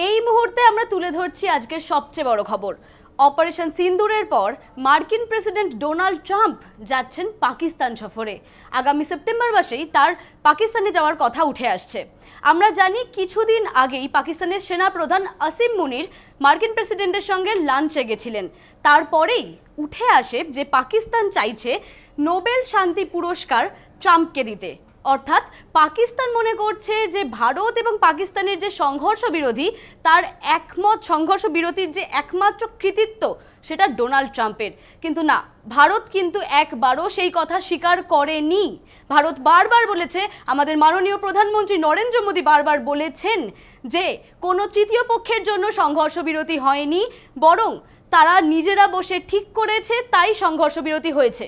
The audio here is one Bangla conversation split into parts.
এই মুহূর্তে আমরা তুলে ধরছি আজকের সবচেয়ে বড় খবর। অপারেশন সিন্দুরের পর মার্কিন প্রেসিডেন্ট ডোনাল্ড ট্রাম্প যাচ্ছেন পাকিস্তান সফরে। আগামী সেপ্টেম্বর মাসেই তার পাকিস্তানে যাওয়ার কথা উঠে আসছে। আমরা জানি কিছুদিন আগেই পাকিস্তানের সেনাপ্রধান আসিম মুনির মার্কিন প্রেসিডেন্টের সঙ্গে লাঞ্চে গেছিলেন। তারপরেই উঠে আসে যে পাকিস্তান চাইছে নোবেল শান্তি পুরস্কার ট্রাম্পকে দিতে। অর্থাৎ পাকিস্তান মনে করছে যে ভারত এবং পাকিস্তানের যে সংঘর্ষ বিরোধী তার সংঘর্ষ বিরতির যে একমাত্র কৃতিত্ব সেটা ডোনাল্ড ট্রাম্পের। কিন্তু না, ভারত কিন্তু একবারও সেই কথা স্বীকার করেনি। ভারত বারবার বলেছে, আমাদের মাননীয় প্রধানমন্ত্রী নরেন্দ্র মোদী বারবার বলেছেন যে কোনো তৃতীয় পক্ষের জন্য সংঘর্ষ বিরতি হয়নি, বরং তারা নিজেরা বসে ঠিক করেছে, তাই সংঘর্ষ বিরতি হয়েছে।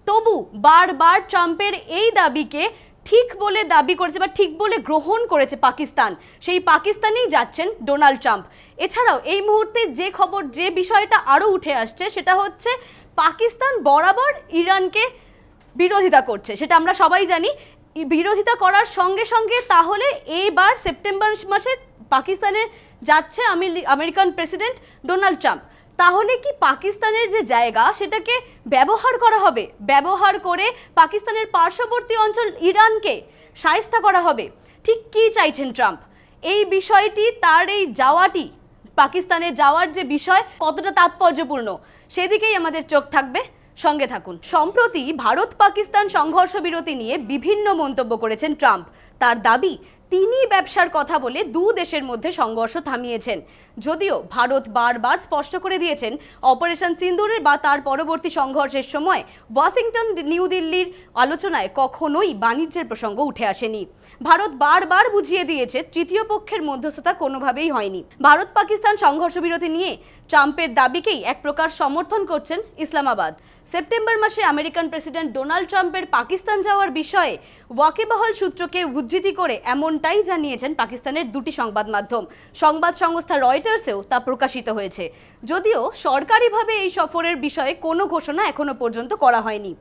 তবু বারবার ট্রাম্পের এই দাবিকে ঠিক বলে দাবি করেছে বা ঠিক বলে গ্রহণ করেছে পাকিস্তান। সেই পাকিস্তানেই যাচ্ছেন ডোনাল্ড ট্রাম্প। এছাড়াও এই মুহূর্তে যে খবর, যে বিষয়টা আরও উঠে আসছে সেটা হচ্ছে পাকিস্তান বরাবর ইরানকে বিরোধিতা করছে, সেটা আমরা সবাই জানি। বিরোধিতা করার সঙ্গে সঙ্গে তাহলে এইবার সেপ্টেম্বর মাসে পাকিস্তানে যাচ্ছে আমেরিকান প্রেসিডেন্ট ডোনাল্ড ট্রাম্প। তাহলে কি পাকিস্তানের যে জায়গা সেটাকে ব্যবহার করা হবে, ব্যবহার করে পাকিস্তানের পার্শ্ববর্তী অঞ্চল ইরানকে শায়েস্তা করা হবে? ঠিক কী চাইছেন ট্রাম্প? এই বিষয়টি, তার এই যাওয়াটি, পাকিস্তানে যাওয়ার যে বিষয় কতটা তাৎপর্যপূর্ণ সেদিকেই আমাদের চোখ থাকবে। সঙ্গে থাকুন। সম্প্রতি ভারত পাকিস্তান সংঘর্ষ বিরতি নিয়ে বিভিন্ন মন্তব্য করেছেন ট্রাম্প। তার দাবি তিনি ব্যবসার কথা বলে দু দেশের মধ্যে সংঘর্ষ থামিয়েছেন। যদিও ভারত বারবার স্পষ্ট করে দিয়েছেন অপারেশন সিন্দুরের বা তার পরবর্তী সংঘর্ষের সময় ওয়াশিংটন নিউ দিল্লির আলোচনায় কখনোই বাণিজ্যের প্রসঙ্গ উঠে আসেনি। ভারত বারবার বুঝিয়ে দিয়েছে তৃতীয় পক্ষের মধ্যস্থতা কোনোভাবেই হয়নি। ভারত পাকিস্তান সংঘর্ষ বিরতি নিয়ে ট্রাম্পের দাবিকেই এক প্রকার সমর্থন করছেন ইসলামাবাদ। সেপ্টেম্বর মাসে আমেরিকান প্রেসিডেন্ট ডোনাল্ড ট্রাম্পের পাকিস্তান যাওয়ার বিষয়ে ওয়াকিবহাল সূত্রকে উদ্ধৃতি করে এমনটাই জানিয়েছেন পাকিস্তানের দুটি সংবাদ মাধ্যম। সংবাদ সংস্থা রয়টার্সেও তা প্রকাশিত হয়েছে। যদিও সরকারিভাবে এই সফরের বিষয়ে কোনো ঘোষণা এখনো পর্যন্ত করা হয়নি।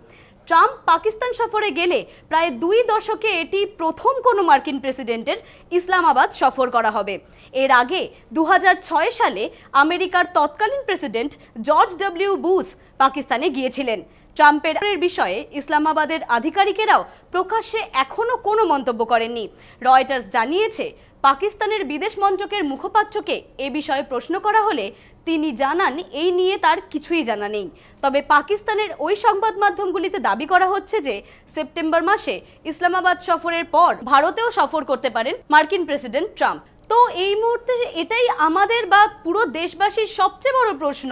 ট্রাম্প পাকিস্তান সফরে গেলে প্রায় 2 দশকে এটি প্রথম কোনো মার্কিন প্রেসিডেন্টের ইসলামাবাদ সফর করা হবে। এর আগে 2006 সালে আমেরিকার তৎকালীন প্রেসিডেন্ট জর্জ ডব্লিউ বুশ পাকিস্তানে গিয়েছিলেন। ট্রাম্পের বিষয়ে ইসলামাবাদের আধিকারিকেরাও প্রকাশ্যে এখনও কোনো মন্তব্য করেননি। রয়টার্স জানিয়েছে, পাকিস্তানের বিদেশ মন্ত্রকের মুখপাত্রকে এ বিষয়ে প্রশ্ন করা হলে তিনি জানান এই নিয়ে তার কিছুই জানা নেই। তবে পাকিস্তানের ওই সংবাদ মাধ্যমগুলিতে দাবি করা হচ্ছে যে সেপ্টেম্বর মাসে ইসলামাবাদ সফরের পর ভারতেও সফর করতে পারেন মার্কিন প্রেসিডেন্ট ট্রাম্প। তো এই মুহূর্তে এটাই আমাদের বা পুরো দেশবাসীর সবচেয়ে বড় প্রশ্ন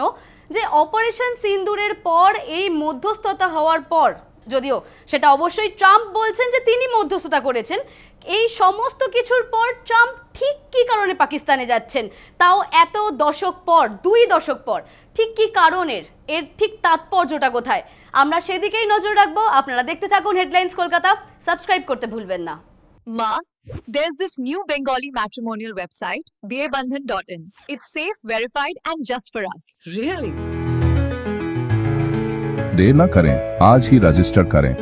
যে অপারেশন সিন্দুরের পর, এই মধ্যস্থতা হওয়ার পর, যদিও সেটা অবশ্যই ট্রাম্প বলছেন যে তিনি মধ্যস্থতা করেছেন, এই সমস্ত কিছুর পর ট্রাম্প ঠিক কী কারণে পাকিস্তানে যাচ্ছেন, তাও এত দশক পর, 2 দশক পর, ঠিক কী কারণের, এর ঠিক তাৎপর্যটা কোথায়, আমরা সেদিকেই নজর রাখবো। আপনারা দেখতে থাকুন হেডলাইন্স কলকাতা, সাবস্ক্রাইব করতে ভুলবেন না। Ma, there's this new Bengali matrimonial website, BAbandhan.in. It's safe, verified, and just for us. Really? देर न करें, आज ही रजिस्टर करें।